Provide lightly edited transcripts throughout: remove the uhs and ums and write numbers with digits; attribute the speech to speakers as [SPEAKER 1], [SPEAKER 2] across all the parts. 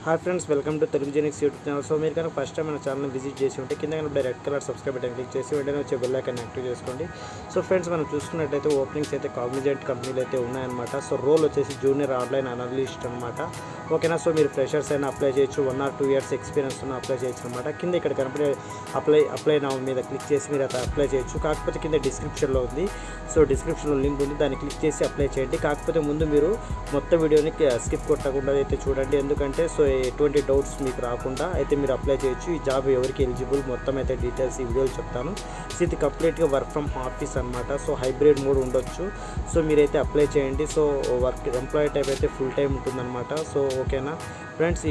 [SPEAKER 1] Hi friends, welcome to Telugu జెనిక్స్ YouTube channel. So మీరు కనుక first time మన ఛానల్ని విజిట్ చేసి ఉంటే కింద కనుక red colour subscribe button click చేసి వెంటనే వచ్చే బెల్ ఐకాన్ యాక్టివ్ చేసుకోండి. సో ఫ్రెండ్స్, మనం చూసుకున్నట్టయితే ఓపెనింగ్స్ అయితే కాగ్నిజెంట్ కంపెనీలు అయితే ఉన్నాయన్నమాట. సో రోల్ వచ్చేసి జూనియర్ ఆన్లైన్ అనలిస్ట్ అనమాట. ఓకేనా. సో మీరు ఫ్రెషర్స్ అయినా అప్లై చేయొచ్చు, 1 or 2 years ఎక్స్పీరియన్స్ ఉన్న అప్లై చేయొచ్చు అనమాట. కింద ఇక్కడ కనపడే అప్లై నా మీద క్లిక్ చేసి మీరు అయితే అప్లై చేయొచ్చు. కాకపోతే కింద డిస్క్రిప్షన్లో ఉంది. సో డిస్క్రిప్షన్లో లింక్ ఉంది, దాన్ని క్లిక్ చేసి అప్లై చేయండి. కాకపోతే ముందు మీరు మొత్తం వీడియోని స్కిప్ కొట్టకుండా అయితే చూడండి, ఎందుకంటే సో ఎటువంటి డౌట్స్ మీకు రాకుండా అయితే మీరు అప్లై చేయొచ్చు. ఈ జాబ్ ఎవరికి ఎలిజిబుల్ మొత్తం అయితే డీటెయిల్స్ ఈ వీడియోలో చెప్తాను. సో ఇది కంప్లీట్గా వర్క్ ఫ్రమ్ ఆఫీస్ అనమాట. సో హైబ్రిడ్ మోడ్ ఉండొచ్చు. సో మీరైతే అప్లై చేయండి. సో వర్క్ ఎంప్లాయీ టైప్ అయితే ఫుల్ టైం ఉంటుందన్నమాట. సో ఓకేనా ఫ్రెండ్స్,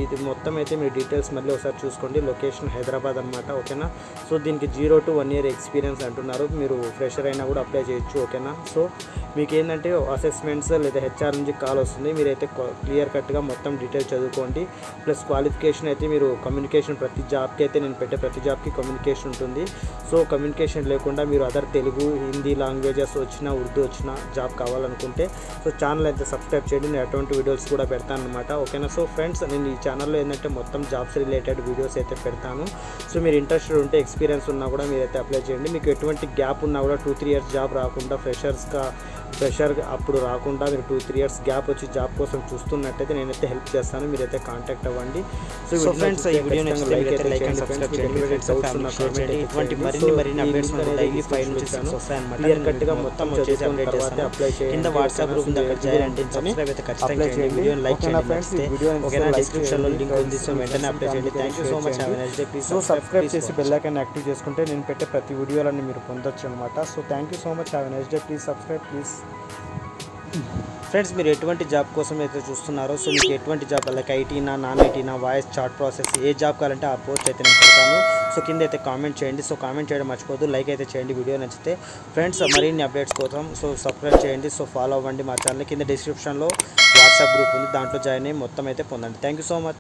[SPEAKER 1] ఇది మొత్తం అయితే మీరు డీటెయిల్స్ మళ్ళీ ఒకసారి చూసుకోండి. లొకేషన్ హైదరాబాద్ అనమాట. ఓకేనా. సో దీనికి 0 to 1 year ఎక్స్పీరియన్స్ అంటున్నారు. మీరు ఫ్రెషర్ అయినా కూడా అప్లై చేయొచ్చు. ఓకేనా. సో మీకు ఏంటంటే అసెస్మెంట్స్ లేదా హెచ్ఆర్ నుంచి కాల్ వస్తుంది. మీరైతే క్లియర్ కట్గా మొత్తం డీటెయిల్స్ చదువుకోండి. ప్లస్ క్వాలిఫికేషన్ అయితే మీరు కమ్యూనికేషన్, ప్రతి జాబ్కి అయితే నేను పెట్టే ప్రతి జాబ్కి కమ్యూనికేషన్ ఉంటుంది. సో కమ్యూనికేషన్ లేకుండా మీరు అదర్ తెలుగు, హిందీ లాంగ్వేజెస్ వచ్చినా, ఉర్దూ వచ్చినా జాబ్ కావాలనుకుంటే సో ఛానల్ అయితే సబ్స్క్రైబ్ చేయండి. నేను అటువంటి వీడియోస్ కూడా పెడతాను అనమాట. ఓకేనా. సో ఫ్రెండ్స్, నేను ఈ ఛానల్లో ఏంటంటే మొత్తం జాబ్స్ రిలేటెడ్ వీడియోస్ అయితే పెడతాను. సో మీరు ఇంట్రెస్టెడ్ ఉంటే, ఎక్స్పీరియన్స్ ఉన్నా కూడా మీరైతే అప్లై చేయండి. మీకు ఎటువంటి గ్యాప్ ఉన్నా కూడా 2-3 years జాబ్ రాకుండా ఫ్రెషర్ అప్పుడు రాకుండా మీరు 2-3 years గ్యాప్ వచ్చి జాబ్ కోసం చూస్తున్నట్టయితే నేనైతే హెల్ప్ చేస్తాను. మీరైతే కాంటాక్ట్ అవ్వండి. సో ఫ్రెండ్స్, ఈ వీడియో లైక్ అండ్ సబ్స్క్రైబ్ చేయండి. మరిన్ని అప్డేట్స్ డైలీ 5 నుంచి 6 వస్తాయన్నమాట. క్లియర్ కట్గా మొత్తం వచ్చేసి అప్డేట్ చేస్తాను. అప్లై చేయండి. కింద వాట్సాప్ గ్రూప్ ఉంది, అక్కడ జాయిన్ అంటే సబ్స్క్రైబ్ అయితే ఖచ్చితంగా చేయండి. వీడియోని లైక్ చేయండి ఫ్రెండ్స్. ఓకేనా. డిస్క్రిప్షన్లో లింక్ ఉంది. సో వెంటనే అప్లై చేయండి. Thank you so much. Have a nice day. Please subscribe చేసి బెల్ ఐకాన్ యాక్టివ్ చేసుకుంటే నేను పెట్టే ప్రతి వీడియోలన్నీ మీరు పొందొచ్చు అనమాట. So thank you so much. Have a nice day. Please subscribe please. Friends, మీరు ఎటువంటి జాబ్ కోసం అయితే చూస్తున్నారో, సో మీకు ఎటువంటి జాబ్ లైక్ ఐటీనా, నాన్ ఐటీనా, వాయిస్ చాట్ ప్రాసెస్, ఏ జాబ్ కావాలంటే ఆ పోస్ట్ అయితే నేను పెడతాను. సో కింద అయితే కామెంట్ చేయండి. సో కామెంట్ చేయడం మర్చిపోద్దు, లైక్ అయితే చేయండి వీడియో నచ్చితే. ఫ్రెండ్స్, మరిన్ని అప్డేట్స్ కోసం సో సబ్స్క్రైబ్ చేయండి. సో ఫాలో అవ్వండి మా ఛానల్. కింద డిస్క్రిప్షన్లో వాట్సాప్ గ్రూప్ ఉంది, దాంట్లో జాయిన్ అయ్యి మొత్తం అయితే పొందండి. Thank you so much.